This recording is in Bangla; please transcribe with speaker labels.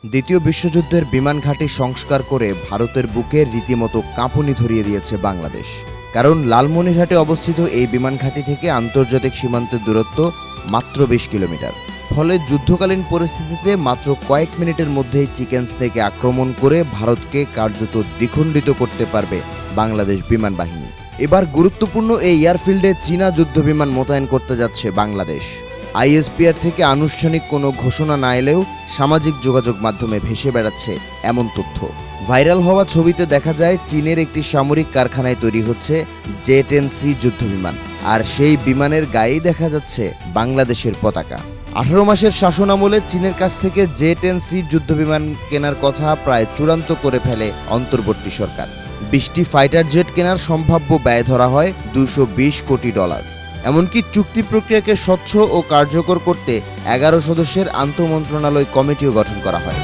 Speaker 1: দ্বিতীয় বিশ্বযুদ্ধের বিমান ঘাঁটি সংস্কার করে ভারতের বুকে রীতিমতো কাঁপুনি ধরিয়ে দিয়েছে বাংলাদেশ। কারণ লালমনিরহাটে অবস্থিত এই বিমান ঘাঁটি থেকে আন্তর্জাতিক সীমান্তের দূরত্ব মাত্র 20 কিলোমিটার। ফলে যুদ্ধকালীন পরিস্থিতিতে মাত্র কয়েক মিনিটের মধ্যেই চিকেন স্নেকে আক্রমণ করে ভারতকে কার্যত দ্বিখণ্ডিত করতে পারবে বাংলাদেশ বিমান বাহিনী। এবার গুরুত্বপূর্ণ এই এয়ারফিল্ডে চীনা যুদ্ধবিমান মোতায়েন করতে যাচ্ছে বাংলাদেশ। আইএসপিআর থেকে আনুষ্ঠানিক কোনো ঘোষণা না এলেও সামাজিক যোগাযোগ মাধ্যমে ভেসে বেড়াচ্ছে এমন তথ্য। ভাইরাল হওয়া ছবিতে দেখা যায় চীনের একটি সামরিক কারখানায় তৈরি হচ্ছে J-10C যুদ্ধবিমান, আর সেই বিমানের গায়েই দেখা যাচ্ছে বাংলাদেশের পতাকা। 18 মাসের শাসনামলে চীনের কাছ থেকে J-10C যুদ্ধবিমান কেনার কথা প্রায় চূড়ান্ত করে ফেলে অন্তর্বর্তী সরকার। 20টি ফাইটার জেট কেনার সম্ভাব্য ব্যয় ধরা হয় $220 কোটি। এমনকি চুক্তি প্রক্রিয়াকে স্বচ্ছ ও কার্যকর করতে 11 সদস্যের আন্তঃমন্ত্রণালয় কমিটিও গঠন করা হয়।